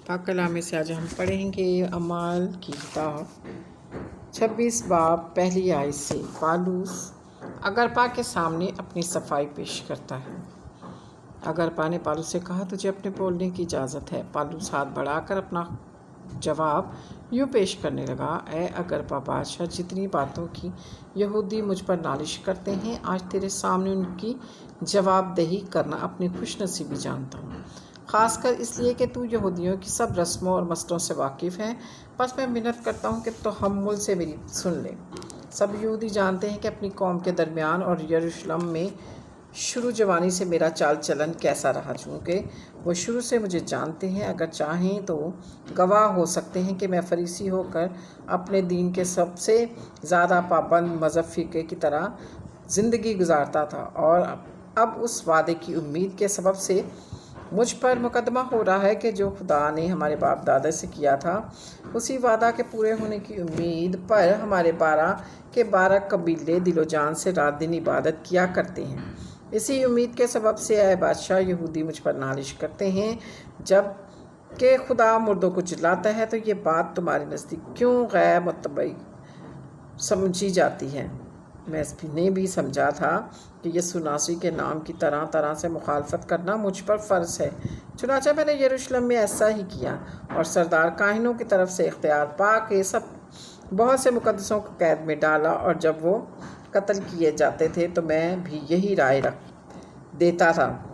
पाक कलाम से आज हम पढ़ेंगे अमाल की किताब 26 बाब पहली आयत से। पालूस अगरपा के सामने अपनी सफाई पेश करता है। अगरपा ने पालूस से कहा, तुझे अपने बोलने की इजाज़त है। पालूस हाथ बढ़ाकर अपना जवाब यूँ पेश करने लगा, ए अगरपा बादशाह, जितनी बातों की यहूदी मुझ पर नालिश करते हैं, आज तेरे सामने उनकी जवाबदेही करना अपनी खुशनसीबी जानता हूँ, ख़ासकर इसलिए कि तू यहूदियों की सब रस्मों और मसलों से वाकिफ़ है। बस मैं मिन्नत करता हूँ कि तहम्मुल से मेरी सुन ले। सब यहूदी जानते हैं कि अपनी कौम के दरमियान और यरूशलेम में शुरू जवानी से मेरा चाल चलन कैसा रहा, चूँकि वो शुरू से मुझे जानते हैं। अगर चाहें तो गवाह हो सकते हैं कि मैं फरीसी होकर अपने दीन के सबसे ज़्यादा पाबंद मज़हब फ़िक़े की तरह ज़िंदगी गुजारता था, और अब उस वादे की उम्मीद के सबब से मुझ पर मुकदमा हो रहा है कि जो खुदा ने हमारे बाप दादा से किया था, उसी वादा के पूरे होने की उम्मीद पर हमारे 12 के 12 कबीले दिलो जान से रात दिन इबादत किया करते हैं। इसी उम्मीद के सबब से ऐ बादशाह, यहूदी मुझ पर नालिश करते हैं। जब कि खुदा मुर्दों को जिलाता है तो ये बात तुम्हारे नज़दीक क्यों गैर मुतबई समझी जाती है? मैं ने भी समझा था कि यीशु नासरी के नाम की तरह तरह से मुखालफत करना मुझ पर फ़र्ज़ है। चुनांचे मैंने यरूशलेम में ऐसा ही किया और सरदार काहिनों की तरफ से इख्तियार पा के सब बहुत से मुकद्दसों को कैद में डाला, और जब वो कत्ल किए जाते थे तो मैं भी यही राय रख देता था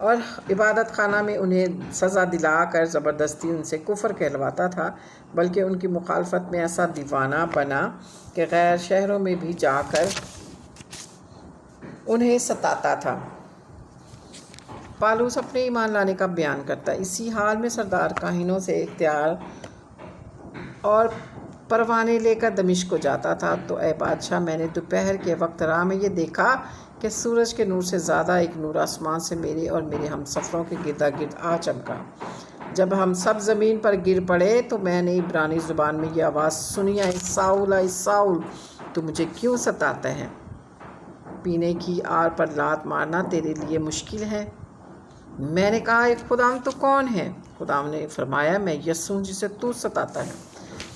और इबादत खाना में उन्हें सज़ा दिलाकर ज़बरदस्ती उनसे कुफ्र कहलवाता था, बल्कि उनकी मुखालफत में ऐसा दीवाना बना कि गैर शहरों में भी जाकर उन्हें सताता था। पालूस अपने ईमान लाने का बयान करता। इसी हाल में सरदार काहिनों से इख्तियार और परवाने लेकर दमिश्क को जाता था, तो ए बादशाह, मैंने दोपहर के वक्त राह में ये देखा कि सूरज के नूर से ज़्यादा एक नूर आसमान से मेरे और मेरे हम सफ़रों के गिरदा गिर्द आ चमका। जब हम सब ज़मीन पर गिर पड़े तो मैंने इब्रानी ज़ुबान में ये आवाज़ सुनी, ऐ साउल, तू मुझे क्यों सताता है? पीने की आर पर लात मारना तेरे लिए मुश्किल है। मैंने कहा, एक खुदाम तो कौन है? खुदाम ने फरमाया, मैं यस्सू जिसे तू सताता है।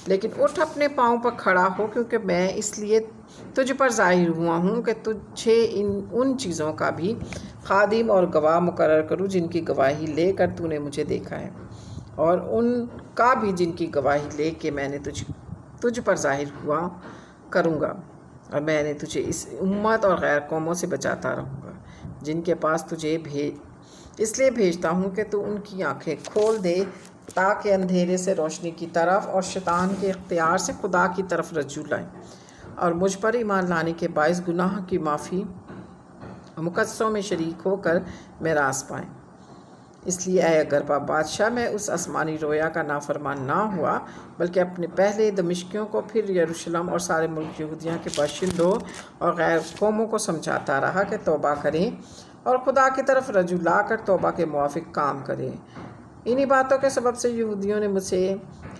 लेकिन उठ अपने पाँव पर खड़ा हो, क्योंकि मैं इसलिए तुझ पर ज़ाहिर हुआ हूँ कि तुझे उन चीज़ों का भी खादिम और गवाह मुकर्रर करूँ जिनकी गवाही लेकर तूने मुझे देखा है, और उनका भी जिनकी गवाही ले के मैंने तुझ पर ज़ाहिर हुआ करूँगा। और मैंने तुझे इस उम्मत और गैर कौमों से बचाता रहूँगा जिनके पास तुझे इसलिए भेजता हूँ कि तू उनकी आँखें खोल दे, ताकि अंधेरे से रोशनी की तरफ और शैतान के इख्तियार से खुदा की तरफ रज्जू लाएं, और मुझ पर ईमान लाने के बाइस गुनाह की माफ़ी मुकद्दसों में शरीक होकर मेरास पाएँ। इसलिए ऐ अगरपा बादशाह, मैं उस आसमानी रोया का नाफरमान ना हुआ, बल्कि अपने पहले दमिश्कियों को, फिर यरूशलेम और सारे मुल्क यहूदिया के बाशिंदों और गैर कौमों को समझाता रहा कि तौबा करें और खुदा की तरफ रजू ला कर तौबा के मुआफिक काम करें। इन्हीं बातों के सबब से यहूदियों ने मुझे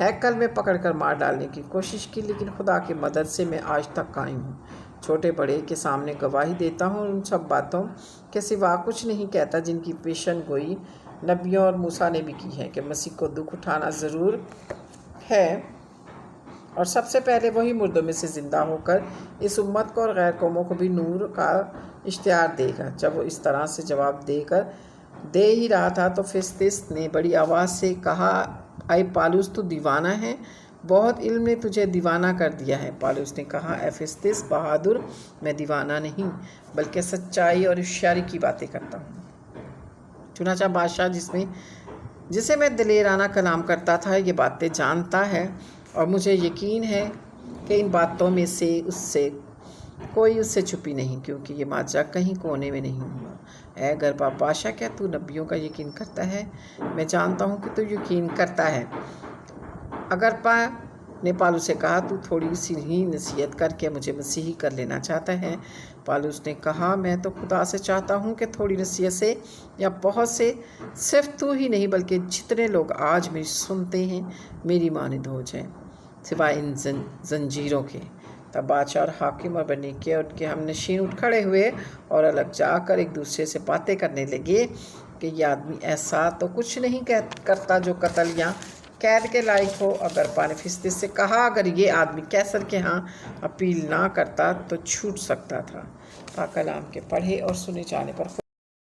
हैकल में पकड़कर मार डालने की कोशिश की, लेकिन खुदा की मदद से मैं आज तक कायम हूँ। छोटे बड़े के सामने गवाही देता हूँ, उन सब बातों के सिवा कुछ नहीं कहता जिनकी पेशन गोई नबियों और मूसा ने भी की है, कि मसीह को दुख उठाना ज़रूर है, और सबसे पहले वही मुर्दों में से ज़िंदा होकर इस उम्मत को और गैर कौमों को भी नूर का इश्तिहार देगा। जब वो इस तरह से जवाब दे ही रहा था तो फेस्तुस ने बड़ी आवाज़ से कहा, ऐ पालूस, तू दीवाना है, बहुत इल्म ने तुझे दीवाना कर दिया है। पालूस ने कहा, ऐ फेस्तुस बहादुर, मैं दीवाना नहीं बल्कि सच्चाई और होशियारी की बातें करता हूँ। चुनांचे बादशाह जिसे मैं दिलेराना कलाम करता था, ये बातें जानता है, और मुझे यकीन है कि इन बातों में से उससे छुपी नहीं, क्योंकि ये माजा कहीं कोने में नहीं हुआ। ऐ अगरपा बादशाह, क्या तू नबियों का यकीन करता है? मैं जानता हूँ कि तू यकीन करता है। अगरपा ने पालूस से कहा, तू थोड़ी सी ही नसीहत करके मुझे मसीही कर लेना चाहता है? पालूस ने कहा, मैं तो खुदा से चाहता हूँ कि थोड़ी नसीहत से या बहुत से, सिर्फ तू ही नहीं बल्कि जितने लोग आज मेरी सुनते हैं मेरी मानिंद हो जाएं, सिवाय इन जंजीरों के। तब बादशाह और हाकिम और बनीके और उनके हमनशीन उठ खड़े हुए और अलग जाकर एक दूसरे से बातें करने लगे। کہ یہ آدمی ایسا تو کچھ نہیں کرتا جو قتل یا قید کے لائق ہو۔ اگر بانفسٹس سے کہا اگر یہ آدمی کیسر کے ہاں اپیل نہ کرتا تو چھوٹ سکتا تھا۔ پاک کلام کے پڑھے اور سنے جانے پر